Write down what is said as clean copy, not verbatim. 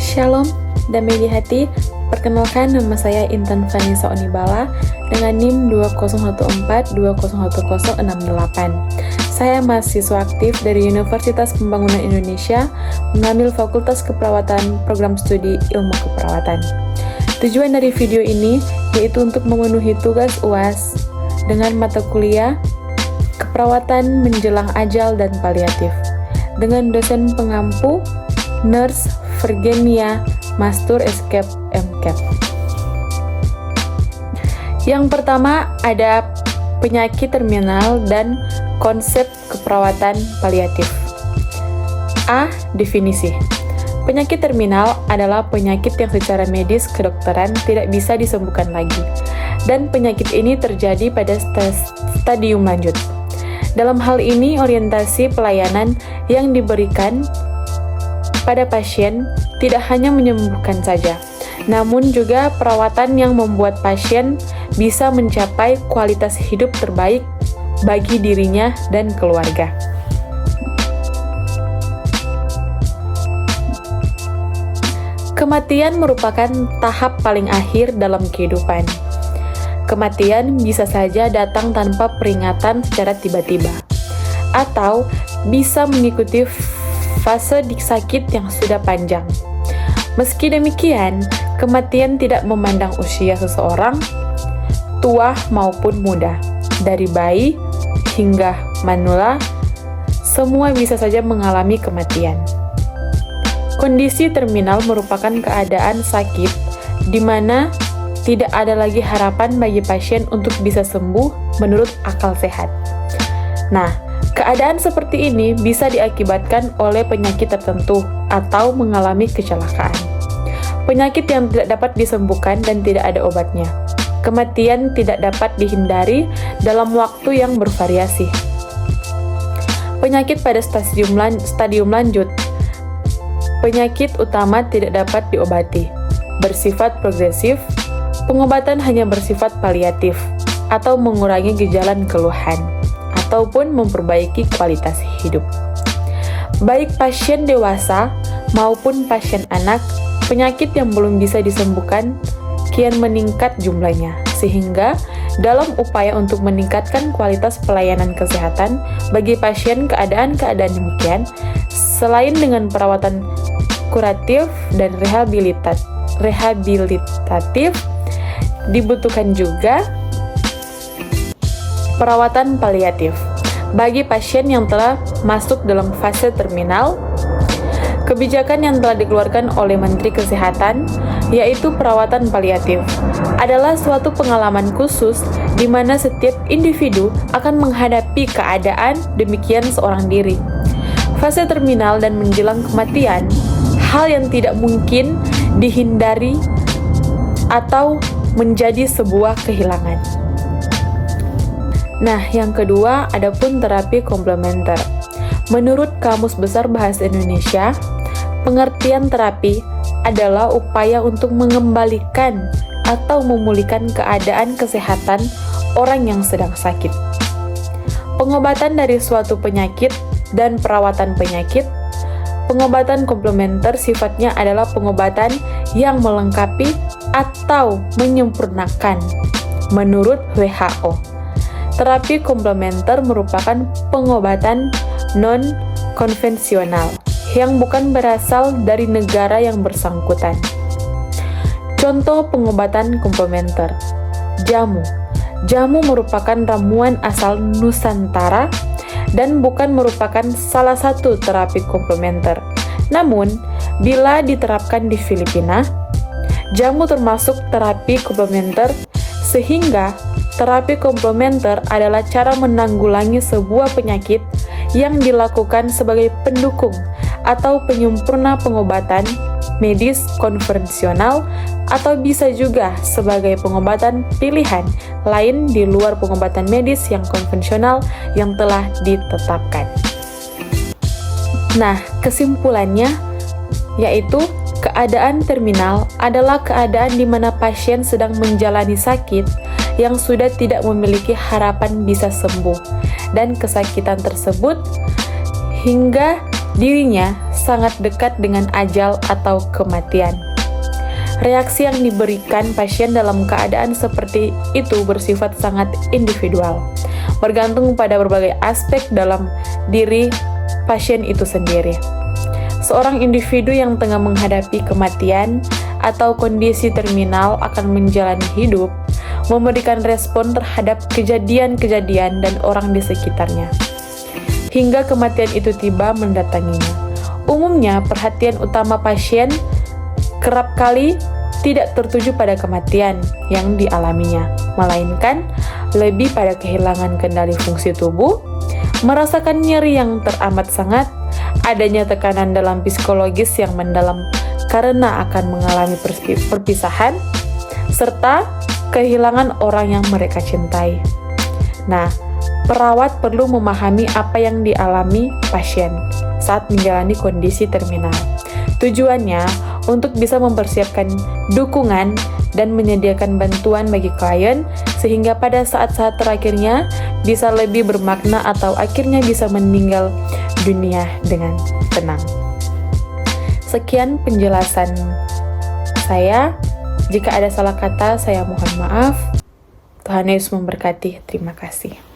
Shalom, damai di hati. Perkenalkan, nama saya Intan Vanessa Onibala dengan NIM 2014201068. Saya mahasiswa aktif dari Universitas Pembangunan Indonesia, mengambil Fakultas Keperawatan Program Studi Ilmu Keperawatan. Tujuan dari video ini yaitu untuk memenuhi tugas UAS dengan mata kuliah Keperawatan Menjelang Ajal dan Paliatif dengan dosen pengampu Nurse Virginia Mastur Escape MCAP. Yang pertama ada penyakit terminal dan konsep keperawatan paliatif. A. Definisi. Penyakit terminal adalah penyakit yang secara medis kedokteran tidak bisa disembuhkan lagi, dan penyakit ini terjadi pada stadium lanjut. Dalam hal ini, orientasi pelayanan yang diberikan pada pasien tidak hanya menyembuhkan saja, namun juga perawatan yang membuat pasien bisa mencapai kualitas hidup terbaik bagi dirinya dan keluarga. Kematian merupakan tahap paling akhir dalam kehidupan. Kematian bisa saja datang tanpa peringatan secara tiba-tiba, atau bisa mengikuti fase sakit yang sudah panjang. Meski demikian, kematian tidak memandang usia seseorang, tua maupun muda, dari bayi hingga manula, semua bisa saja mengalami kematian. Kondisi terminal merupakan keadaan sakit di mana tidak ada lagi harapan bagi pasien untuk bisa sembuh menurut akal sehat. Nah, keadaan seperti ini bisa diakibatkan oleh penyakit tertentu atau mengalami kecelakaan. Penyakit yang tidak dapat disembuhkan dan tidak ada obatnya. Kematian tidak dapat dihindari dalam waktu yang bervariasi. Penyakit pada stadium lanjut. Penyakit utama tidak dapat diobati, bersifat progresif. Pengobatan hanya bersifat paliatif atau mengurangi gejala keluhan ataupun memperbaiki kualitas hidup. Baik pasien dewasa maupun pasien anak, penyakit yang belum bisa disembuhkan kian meningkat jumlahnya, sehingga dalam upaya untuk meningkatkan kualitas pelayanan kesehatan bagi pasien keadaan-keadaan demikian, selain dengan perawatan kuratif dan rehabilitatif, dibutuhkan juga perawatan paliatif bagi pasien yang telah masuk dalam fase terminal. Kebijakan yang telah dikeluarkan oleh Menteri Kesehatan, yaitu perawatan paliatif, adalah suatu pengalaman khusus di mana setiap individu akan menghadapi keadaan demikian seorang diri. Fase terminal dan menjelang kematian, hal yang tidak mungkin dihindari atau menjadi sebuah kehilangan. Nah, yang kedua, adapun terapi komplementer. Menurut Kamus Besar Bahasa Indonesia, pengertian terapi adalah upaya untuk mengembalikan atau memulihkan keadaan kesehatan orang yang sedang sakit. Pengobatan dari suatu penyakit dan perawatan penyakit. Pengobatan komplementer sifatnya adalah pengobatan yang melengkapi atau menyempurnakan. Menurut WHO, terapi komplementer merupakan pengobatan non-konvensional yang bukan berasal dari negara yang bersangkutan. Contoh pengobatan komplementer: jamu. Jamu merupakan ramuan asal Nusantara dan bukan merupakan salah satu terapi komplementer. Namun, bila diterapkan di Filipina, jamu termasuk terapi komplementer, sehingga terapi komplementer adalah cara menanggulangi sebuah penyakit yang dilakukan sebagai pendukung atau penyempurna pengobatan medis konvensional, atau bisa juga sebagai pengobatan pilihan lain di luar pengobatan medis yang konvensional yang telah ditetapkan. Nah, kesimpulannya yaitu keadaan terminal adalah keadaan di mana pasien sedang menjalani sakit yang sudah tidak memiliki harapan bisa sembuh, dan kesakitan tersebut hingga dirinya sangat dekat dengan ajal atau kematian. Reaksi yang diberikan pasien dalam keadaan seperti itu bersifat sangat individual, bergantung pada berbagai aspek dalam diri pasien itu sendiri. Seorang individu yang tengah menghadapi kematian atau kondisi terminal akan menjalani hidup, memberikan respon terhadap kejadian-kejadian dan orang di sekitarnya, hingga kematian itu tiba mendatanginya. Umumnya, perhatian utama pasien kerap kali tidak tertuju pada kematian yang dialaminya, melainkan lebih pada kehilangan kendali fungsi tubuh, merasakan nyeri yang teramat sangat, adanya tekanan dalam psikologis yang mendalam karena akan mengalami perpisahan, serta kehilangan orang yang mereka cintai. Nah, perawat perlu memahami apa yang dialami pasien saat menjalani kondisi terminal. Tujuannya untuk bisa mempersiapkan dukungan dan menyediakan bantuan bagi klien sehingga pada saat-saat terakhirnya bisa lebih bermakna atau akhirnya bisa meninggal dunia dengan tenang. Sekian penjelasan saya. Jika ada salah kata, saya mohon maaf. Tuhan Yesus memberkati. Terima kasih.